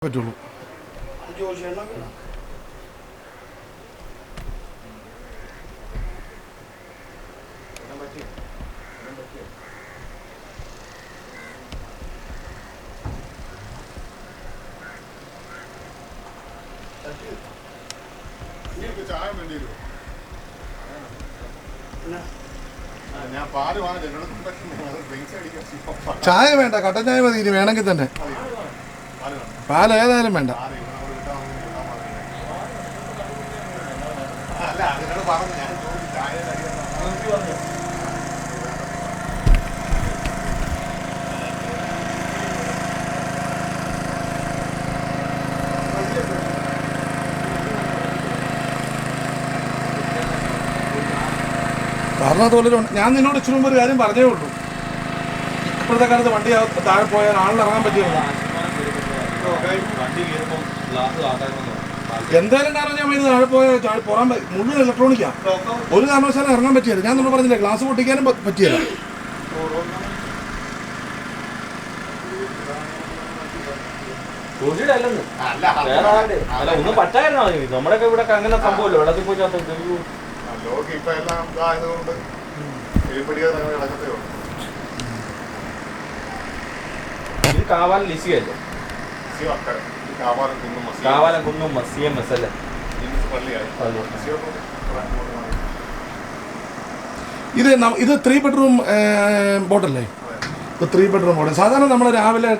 പറ്റുള്ളൂ. ചായ വേണ്ട, കട്ടൻ ചായ മതി. ഇനി വേണമെങ്കിൽ തന്നെ പാൽ ഏതായാലും വേണ്ട. കാരണം അതുപോലെ ഞാൻ നിന്നോട് ഇച്ചിരി മുമ്പ് ഒരു കാര്യം പറഞ്ഞേ ഉള്ളൂ. ഇപ്പോഴത്തെ കാലത്ത് വണ്ടി താഴെ പോയാൽ ആളിന് ഇറങ്ങാൻ പറ്റില്ല. എന്തായാലും കാരണം ഞാൻ ഇത് താഴെ പോയാൽ പുറം മുഴുവൻ ഇലക്ട്രോണിക്കാണ്. ഒരു കാരണവശാലും ഇറങ്ങാൻ പറ്റിയത്. ഞാൻ നമ്മൾ പറഞ്ഞില്ലേ, ഗ്ലാസ് പൊട്ടിക്കാനും പറ്റിയല്ല. ഒന്നും പറ്റായിരുന്നോ നമ്മുടെയൊക്കെ ഇവിടെ അങ്ങനെ സംഭവമല്ലോ. വെള്ളത്തിൽ പോയി ഇത് കാവാലം ലിസിയല്ലേ? കാവാലം കുന്നും CMS അല്ലേ? ഇത് 3 ബെഡ്റൂം ബോട്ടല്ലേ? ഇത് 3 ബെഡ്റൂം ബോട്ട്. സാധാരണ നമ്മൾ രാവിലെ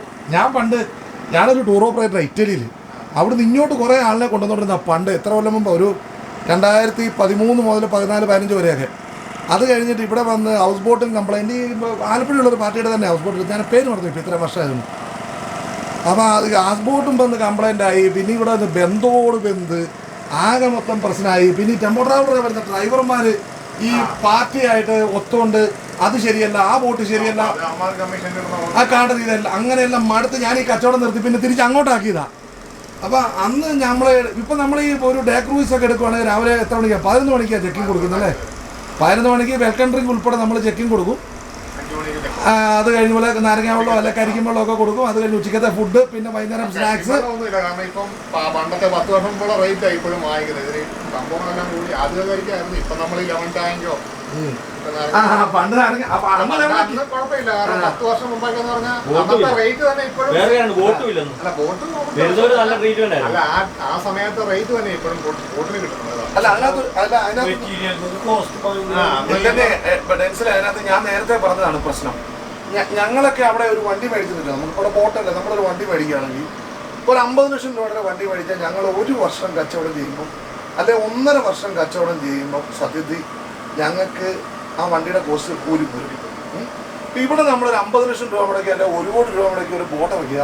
ഞാനൊരു ടൂർ ഓപ്പറേറ്റർ ഇറ്റലിയിൽ. അവിടുന്ന് ഇങ്ങോട്ട് കുറേ ആളിനെ കൊണ്ടുവന്നിരുന്ന പണ്ട് എത്ര കൊല്ലം മുമ്പ്, ഒരു 2013 മുതൽ 14-15 വരെയൊക്കെ. അത് കഴിഞ്ഞിട്ട് ഇവിടെ വന്ന് ഹൗസ് ബോട്ടും കംപ്ലൈൻറ്റ്. ആലപ്പുഴയുള്ളൊരു പാർട്ടിയുടെ തന്നെ ഹൗസ് ബോട്ട്, ഞാൻ പേര് പറഞ്ഞു ഇപ്പോൾ, ഇത്ര വർഷമായിരുന്നു. അപ്പോൾ അത് ഹൗസ് ബോട്ടും വന്ന് കംപ്ലൈൻ്റ് ആയി. പിന്നെ ഇവിടെ വന്ന് ബന്ധ് ആകെ മൊത്തം പ്രശ്നമായി. പിന്നെ ഈ ടെമ്പോ ട്രാവലർ വരുന്ന ഡ്രൈവർമാർ ഈ പാർട്ടിയായിട്ട് ഒത്തുകൊണ്ട് അത് ശരിയല്ല, ആ ബോട്ട് ശരിയല്ല, ആ കാർഡ് ചെയ്തല്ല, അങ്ങനെയെല്ലാം മടുത്ത് ഞാൻ ഈ കച്ചവടം നിർത്തി പിന്നെ തിരിച്ച് അങ്ങോട്ടാക്കിയതാണ്. അപ്പോൾ അന്ന് ഇപ്പം നമ്മൾ ഈ ഒരു ഡേ ക്രൂയിസൊക്കെ എടുക്കുവാണെങ്കിൽ രാവിലെ എത്ര മണിക്കാണ്? 11 മണിക്കാണ് ചെക്കിങ് കൊടുക്കുന്നത് അല്ലേ? 11 മണിക്ക് വെൽക്കം ഡ്രിങ്ക് ഉൾപ്പെടെ നമ്മൾ ചെക്കിങ് കൊടുക്കും. അത് കഴിഞ്ഞ പോലെ നാരങ്ങ വെള്ളം അല്ല കരിക്കും വെള്ളം ഒക്കെ കൊടുക്കും. അത് കഴിഞ്ഞ് ഉച്ചക്കത്തെ ഫുഡ്, പിന്നെ വൈകുന്നേരം സ്നാക്സ്. പണ്ടത്തെ 10 വർഷം പോലെ റേറ്റ് ആയി ഇപ്പോഴും വാങ്ങിക്കുന്നത്. സംഭവങ്ങളെല്ലാം കൂടി ആദ്യം കഴിക്കായിരുന്നു. ഇപ്പം നമ്മൾ 11 ടാങ്കോ പണ്ട് കുഴപ്പമില്ല. കാരണം 10 വർഷം മുമ്പൊക്കെ പറഞ്ഞാൽ റേറ്റ് തന്നെ ഇപ്പോഴും അല്ല, ആ സമയത്തെ റേറ്റ് തന്നെ ഇപ്പോഴും ബോട്ടിന് കിട്ടുന്നത്. അതിനകത്ത് ഞാൻ നേരത്തെ പറഞ്ഞതാണ് പ്രശ്നം. ഞങ്ങളൊക്കെ അവിടെ ഒരു വണ്ടി മേടിച്ചിട്ടില്ല. നമുക്കിവിടെ ബോട്ടല്ല, നമ്മളൊരു വണ്ടി മേടിക്കുകയാണെങ്കിൽ ഒരു 50 ലക്ഷം രൂപയുടെ വണ്ടി മേടിച്ചാൽ ഞങ്ങൾ 1 വർഷം കച്ചവടം ചെയ്യുമ്പോൾ, അല്ലെ 1.5 വർഷം കച്ചവടം ചെയ്യുമ്പോൾ സത്യത്തിൽ ഞങ്ങൾക്ക് ആ വണ്ടിയുടെ കോസ്റ്റ് കൂലി പോരും. ഇവിടെ നമ്മളൊരു 50 ലക്ഷം രൂപ മുടക്കി, അല്ലെ 1 കോടി രൂപ മുടക്കി ഒരു ബോട്ട് വയ്ക്കുക,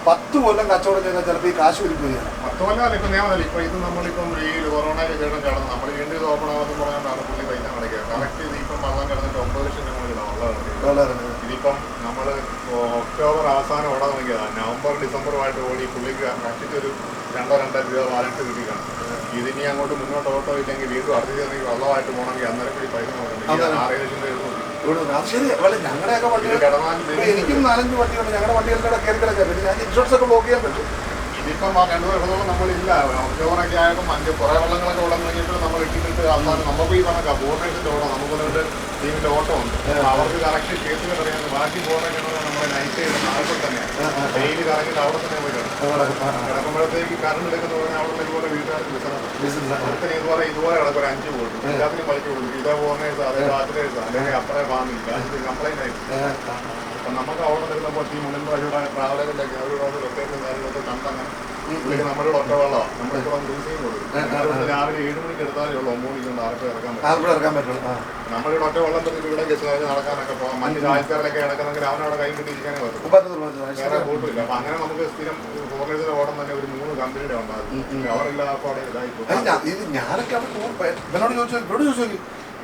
10 കൊല്ലം കച്ചവടം ചെയ്താൽ ചിലപ്പോൾ ഈ കാശ് വരിക്കുകയാണ്. 10 കൊല്ലമല്ല, ഇപ്പം നിയമമല്ല. ഇപ്പം ഇത് നമ്മളിപ്പം ഈ കൊറോണയിൽ ചേട്ടൻ കിടന്ന് നമ്മൾ വീണ്ടും ഇത് ഓപ്പൺ ആവാമെന്ന് പറയാനാണ് പുള്ളി പൈസ കിടക്കുക. കറക്റ്റ് ഇതിപ്പം വെള്ളം കിടന്നിട്ട് 9 ലക്ഷം രൂപ ഇതിപ്പം നമ്മൾ ഒക്ടോബർ അവസാനം ഓടാൻ നോക്കിയതാണ്. നവംബർ ഡിസംബറുമായിട്ട് ഓടി പുള്ളിക്ക് കഷ്ടിച്ചൊരു 2-2.5 രൂപ വാലറ്റ് കിട്ടിക്കാണ്. ഇതിനി അങ്ങോട്ട് മുന്നോട്ട് ഓട്ടോ ഇല്ലെങ്കിൽ വീണ്ടും അടുത്ത് വെള്ളമായിട്ട് പോകണമെങ്കിൽ അന്നേരം കൂടി പൈസ നോക്കണം. 6 ലക്ഷം രൂപ ഞങ്ങളുടെയൊക്കെ വണ്ടി, എനിക്കും 4-5 വണ്ടിയുണ്ട്. ഞങ്ങളുടെ വണ്ടികളുടെ കയറി കിടക്കാൻ പറ്റും. ഞാൻ ഇൻഷുറൻസ് ഒക്കെ ബ്ലോക്ക് ചെയ്യാൻ പറ്റും. ഇതിപ്പം 2 വർഷത്തോളം നമ്മളില്ല. ഒക്ടോബറൊക്കെ ആയപ്പോൾ കുറേ വെള്ളങ്ങളൊക്കെ ഓടാൻ തുടങ്ങിയിട്ട് നമ്മൾ ഇട്ടിട്ട് അവസാനം നമുക്ക് ഈ പറഞ്ഞ ബോട്ടേഴ്സിൻ്റെ ഓടം നമുക്കൊരു ടീമിൻ്റെ ഓട്ടം ഉണ്ട്. അവർക്ക് കറക്റ്റ് കേസുകൾ അറിയാമെന്ന്. ബാക്കി ബോട്ടൊക്കെ നമ്മുടെ നൈറ്റ് നാളെ തന്നെയാണ് ഡെയിലി കറങ്ങിയിട്ട് അവിടെ തന്നെ പോയി കിടക്കുമ്പോഴത്തേക്ക് കറണ്ട് എടുക്കുന്ന പറഞ്ഞാൽ അവിടെ ഇതുപോലെ വീട്ടുകാർക്ക് ബിസിനസ് ഇതുപോലെ കിടക്കും. ഒരു 5 ബോട്ട് എല്ലാത്തിനും പൈസ കൊടുക്കും. ഇതേ പോകുന്നേഴ്സ്, അതേ ബാച്ചിലേഴ്സ്, അല്ലെങ്കിൽ അത്രേ ഫാമില്ല കംപ്ലൈൻ്റ് ആയിട്ട്. അപ്പം നമുക്ക് അവിടെ വരുന്നപ്പോൾ ഈ മുന്നിൽ ട്രാവലറിലേക്ക് അവരോട് ലൊക്കേഷൻ കാര്യങ്ങളൊക്കെ കണ്ടങ്ങനെ പുള്ളിക്ക് നമ്മുടെ ഒറ്റ വെള്ളമാണ്. നമ്മളിപ്പോൾ യൂസിങ് കൊടുക്കും. രാവിലെ 7 മണിക്ക് എടുത്താലേ ഉള്ളൂ 9 മണിക്ക് ആർക്കും ഇറക്കാൻ പറ്റും. നമ്മളിവിടെ ഒറ്റ വെള്ളം പറ്റി ഇവിടെ ഗസ്റ്റ് കഴിഞ്ഞ് നടക്കാനൊക്കെ പോകാം. മറ്റ് രാജ്യക്കാരിലൊക്കെ കിടക്കുന്നെങ്കിൽ അവനവിടെ കൈ കിട്ടിയിരിക്കാനേ പറ്റും. വേറെ ബോട്ടുമില്ല. അപ്പം അങ്ങനെ നമുക്ക് സ്ഥിരം ഫോറിനേഴ്സിന്റെ ഓടം തന്നെ ഒരു 3 കമ്പനിയുടെ ഉണ്ടാകും. അവരെല്ലാം അപ്പോൾ അവിടെ ഇതായിപ്പോയി. ഞാനൊക്കെ അവിടെ ചോദിച്ചു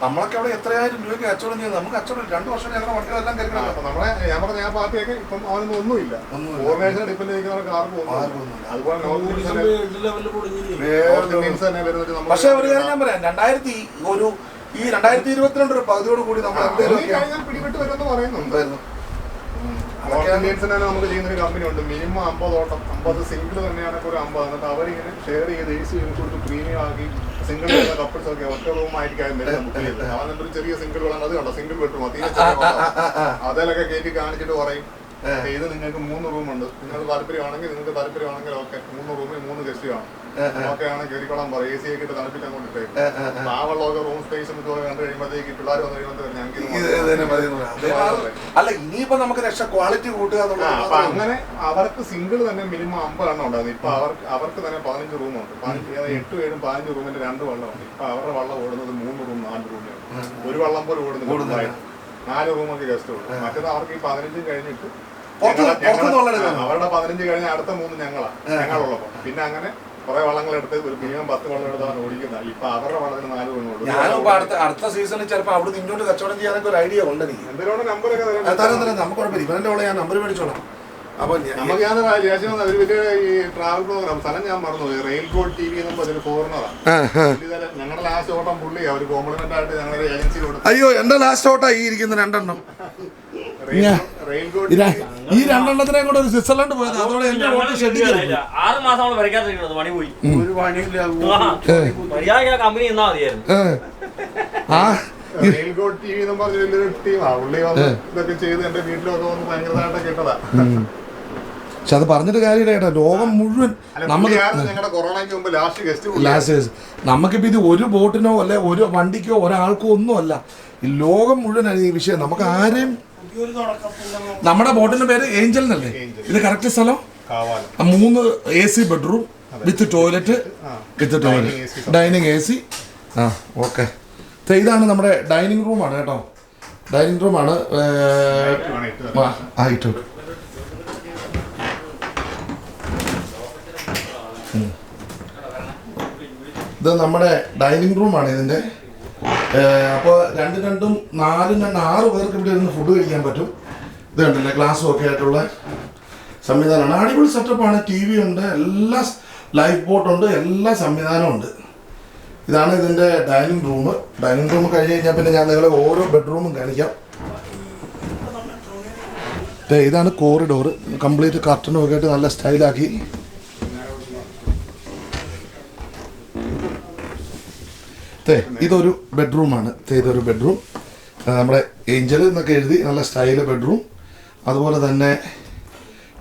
നമ്മളൊക്കെ അവിടെ എത്രയായിരം രൂപയ്ക്ക് കച്ചവടം ചെയ്യുന്നത്. നമുക്ക് കച്ചവടം 2 വർഷം ഞങ്ങളുടെ വണ്ടികളെല്ലാം കരുതണം. അപ്പം നമ്മളെ ഞാൻ പറഞ്ഞ ആ പാർട്ടിയൊക്കെ ഇപ്പം അവനൊന്നും ഒന്നുമില്ല. ഫോറിനേഴ്സിനെ ഡിപ്പെൻഡ് ചെയ്യുന്നവർക്ക് ആർക്കും അതുപോലെ പക്ഷെ ഒരു കാര്യം ഞാൻ പറയാം, 2022 ഒരു പകുതിയോട് കൂടി നമ്മൾ പിടിപെട്ട് വരുമെന്ന് പറയുന്നുണ്ടായിരുന്നു. ഇന്ത്യൻസിന് തന്നെ നമുക്ക് ചെയ്യുന്ന ഒരു കമ്പനി ഉണ്ട്. മിനിമം 50 ഓട്ടം, 50 സിംഗിൾ തന്നെയാണ് ഒരു 50. എന്നിട്ട് അവരിങ്ങനെ ഷെയർ ചെയ്ത് AC കൊടുത്ത് പ്രീമിയം ആക്കി സിംഗിൾ കപ്പിൾസ് ഒക്കെ ഒറ്റ റൂം ആയിരിക്കും ബുക്ക് ചെയ്തത്. അവനൊരു ചെറിയ സിംഗിൾ വേണം, അത് കണ്ടോ സിംഗിൾ ബെഡ്റൂം അതിലൊക്കെ കയറ്റി കാണിച്ചിട്ട് പറയും ഇത് നിങ്ങൾക്ക് 3 റൂമുണ്ട്, നിങ്ങൾക്ക് താല്പര്യമാണെങ്കിൽ ഓക്കെ 3 റൂമിൽ 3 ഗസ്റ്റ് കാണും, ഓക്കെ ആണ് കയറിക്കോളാൻ പറയും. AC ഒക്കെ ഇട്ട് തണുപ്പിക്കാൻ കൊണ്ടിട്ടേ ആ വെള്ളമൊക്കെ റൂം സ്പേസും ഇതൊക്കെ കണ്ടു കഴിയുമ്പോഴത്തേക്ക് പിള്ളേർ വന്നു കഴിയുമ്പോൾ ഞങ്ങൾക്ക് അല്ല ഇനിയിപ്പോ നമുക്ക് രക്ഷ ക്വാളിറ്റി കൂട്ടുക. അപ്പൊ അങ്ങനെ അവർക്ക് സിംഗിൾ തന്നെ മിനിമം 50 എണ്ണം ഉണ്ടായിരുന്നു. ഇപ്പൊ അവർക്ക് തന്നെ 15 റൂമുണ്ട്. 8, 7, 15 റൂമിന്റെ 2 വള്ളമുണ്ട്. ഇപ്പൊ അവരുടെ വള്ളം ഓടുന്നത് 3 റൂം 4 റൂമിലാണ്. ഒരു വള്ളം പോലും ഓടുന്നത് 4 റൂമൊക്കെ ഗസ്റ്റ് ഉണ്ട്. മറ്റേത് അവർക്ക് ഈ 15 കഴിഞ്ഞിട്ട് അവരുടെ 15 കഴിഞ്ഞ അടുത്ത 3 ഞങ്ങളുള്ളപ്പോ പിന്നെ അങ്ങനെ കുറെ വള്ളങ്ങൾ എടുത്ത് ഒരു മിനിമം 10 വള്ളം എടുത്താണ് ഓടിക്കുന്നത്. ഇപ്പൊ അവരുടെ വള്ളത്തിന് 4 റൂമുണ്ട്. ഞാനിപ്പോ അടുത്ത സീസണിൽ ചിലപ്പോ അവിടെ ഇങ്ങോട്ട് കച്ചവടം ചെയ്യാനൊക്കെ ഒരു ഐഡിയ ഉണ്ട്. എന്തിനോട് നമ്പറൊക്കെ നമുക്ക് കുഴപ്പമില്ല. ഇവന്റെ ഉള്ള ഞാൻ നമ്പർ മേടിച്ചോളാം. അപ്പൊ നമുക്ക് ഞാൻ ഒരു വലിയ ഈ ട്രാവൽ പ്രോഗ്രാം സ്ഥലം ഞാൻ മറന്നു. റെയിൽ ഗോഡ് TV എന്നുമ്പോ ഒരു ഫോറിനറാണ്. ഞങ്ങളുടെ ലാസ്റ്റ് ഓട്ടം പുള്ളി ഒരു കോംപ്ലിമെന്റ് ആയിട്ട് ഞങ്ങളുടെ ഏജൻസി കൊടുത്തു. അയ്യോ എന്റെ ലാസ്റ്റ് ഓട്ടാ ഈ ഇരിക്കുന്ന 2 എണ്ണം. ഈ 2 എണ്ണത്തിനെ കൂടെ ഒരു സ്വിറ്റ്സർലൻഡ് പോയത്. അതോടെ എന്റെ ഓട്ട് ഷെഡിൽ 6 മാസം നമ്മൾ വരയ്ക്കാതിരിക്കുന്നത് പണി പോയി. ഒരു പണിയില്ല. കമ്പനി എന്നാ മതിയായിരുന്നു. റെയിൽ ഗോഡ് TV എന്നും പറഞ്ഞ വലിയൊരു ടീമാണ്. പുള്ളി വന്ന് ഇതൊക്കെ ചെയ്ത് എന്റെ വീട്ടിലൊക്കെ വന്ന് ഭയങ്കരമായിട്ട് കേട്ടതാ. പക്ഷെ അത് പറഞ്ഞിട്ട് കാര്യമില്ല കേട്ടോ. ലോകം മുഴുവൻ ലാസ്റ്റ് നമുക്കിപ്പോ ഇത് ഒരു ബോട്ടിനോ അല്ലെ ഒരു വണ്ടിക്കോ ഒരാൾക്കോ ഒന്നും അല്ല. ഈ ലോകം മുഴുവൻ ഈ വിഷയം. നമുക്ക് ആരെയും നമ്മുടെ ബോട്ടിന്റെ പേര് ഏഞ്ചൽ എന്നല്ലേ? ഇത് കറക്റ്റ് സ്ഥലം 3 AC bedroom with toilet dining AC. ആ ഓക്കെ. ഇതാണ് നമ്മുടെ ഡൈനിങ് റൂമാണ് കേട്ടോ. ഡൈനിങ് റൂമാണ്. ഇത് നമ്മുടെ ഡൈനിങ് റൂമാണ് ഇതിൻ്റെ. അപ്പോൾ 2 4 പേർക്ക് ഇവിടെ ഇരുന്ന് ഫുഡ് കഴിക്കാൻ പറ്റും. ഇത് കണ്ടില്ലേ ഗ്ലാസ്സും ഒക്കെ ആയിട്ടുള്ള സംവിധാനമാണ്. അടിപൊളി സെറ്റപ്പാണ്. TV ഉണ്ട്, എല്ലാ ലൈഫ് ബോട്ടുണ്ട്, എല്ലാ സംവിധാനവും ഉണ്ട്. ഇതാണ് ഇതിൻ്റെ ഡൈനിങ് റൂം. ഡൈനിങ് റൂം കഴിഞ്ഞ് കഴിഞ്ഞാൽ പിന്നെ ഞാൻ നിങ്ങളെ ഓരോ ബെഡ്റൂമും കാണിക്കാം. ഇതാണ് കോറിഡോർ. കംപ്ലീറ്റ് കർട്ടനും ഒക്കെ ആയിട്ട് നല്ല സ്റ്റൈലാക്കി. ഇതൊരു ബെഡ്റൂമാണ്. ഇതൊരു ബെഡ്റൂം. നമ്മുടെ ഏഞ്ചൽ എന്നൊക്കെ എഴുതി നല്ല സ്റ്റൈല് ബെഡ്റൂം. അതുപോലെ തന്നെ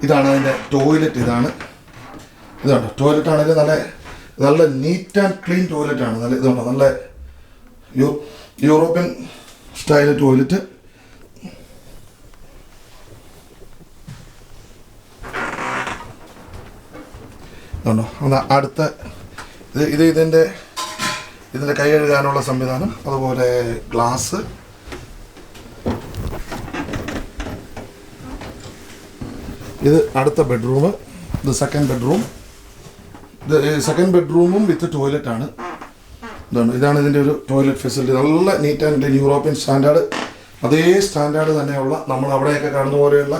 ഇതാണ് അതിൻ്റെ ടോയ്ലറ്റ്. ഇതാണ് ടോയ്ലറ്റ് ആണെങ്കിൽ നല്ല നീറ്റ് ആൻഡ് ക്ലീൻ ടോയ്ലറ്റ് ആണ്. ഇതുണ്ടോ നല്ല യൂറോപ്യൻ സ്റ്റൈല് ടോയ്ലറ്റ്. ഇതുണ്ടോ അടുത്ത ഇതിൻ്റെ കൈ കഴുകാനുള്ള സംവിധാനം. അതുപോലെ ഗ്ലാസ്. ഇത് അടുത്ത ബെഡ്റൂം. ഇത് സെക്കൻഡ് ബെഡ്റൂം. സെക്കൻഡ് ബെഡ്റൂമും വിത്ത് ടോയ്ലറ്റ് ആണ്. ഇതാണ് ഇതിൻ്റെ ഒരു ടോയ്ലറ്റ് ഫെസിലിറ്റി. നല്ല neat and clean European standard. അതേ സ്റ്റാൻഡേർഡ് തന്നെയുള്ള നമ്മൾ അവിടെയൊക്കെ കാണുന്ന പോലെയുള്ള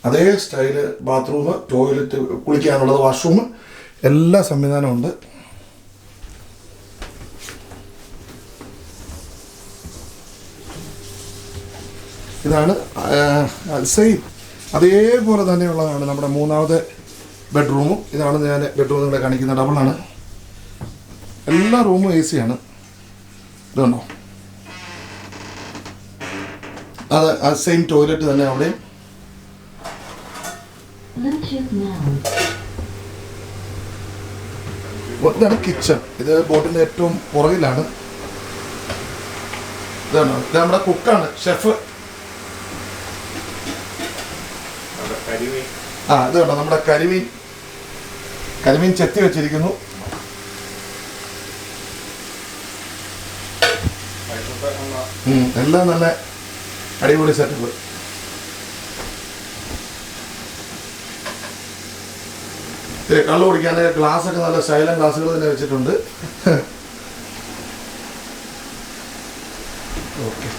അതേ സ്റ്റൈല് ബാത്റൂം, ടോയ്ലറ്റ്, കുളിക്കാനുള്ളത്, വാഷ്റൂം, എല്ലാ സംവിധാനവും ഉണ്ട്. ഇതാണ് സെയിം അതേപോലെ തന്നെയുള്ളതാണ് നമ്മുടെ 3ാമത്തെ ബെഡ്റൂമും. ഇതാണ് ഞാൻ ബെഡ്റൂം നിങ്ങളെ കാണിക്കുന്ന. ഡബിളാണ്. എല്ലാ റൂമും AC ആണ്. ഇതുണ്ടോ? അത് സെയിം ടോയ്ലറ്റ് തന്നെ അവിടെയും. ഇതാണ് കിച്ചൺ. ഇത് ബോട്ടിൻ്റെ ഏറ്റവും പുറകിലാണ്. ഇതാണോ? ഇത് നമ്മുടെ കുക്കാണ്, ഷെഫ്. ഇത് കണ്ടോ നമ്മുടെ കരിമീൻ ചെത്തി വെച്ചിരിക്കുന്നു. എല്ലാം നല്ല അടിപൊളി സെറ്റപ്പ്. കള്ളു കുടിക്കാൻ ഗ്ലാസ് ഒക്കെ നല്ല സ്റ്റൈലൻ ഗ്ലാസുകൾ തന്നെ വെച്ചിട്ടുണ്ട്. ഓക്കെ.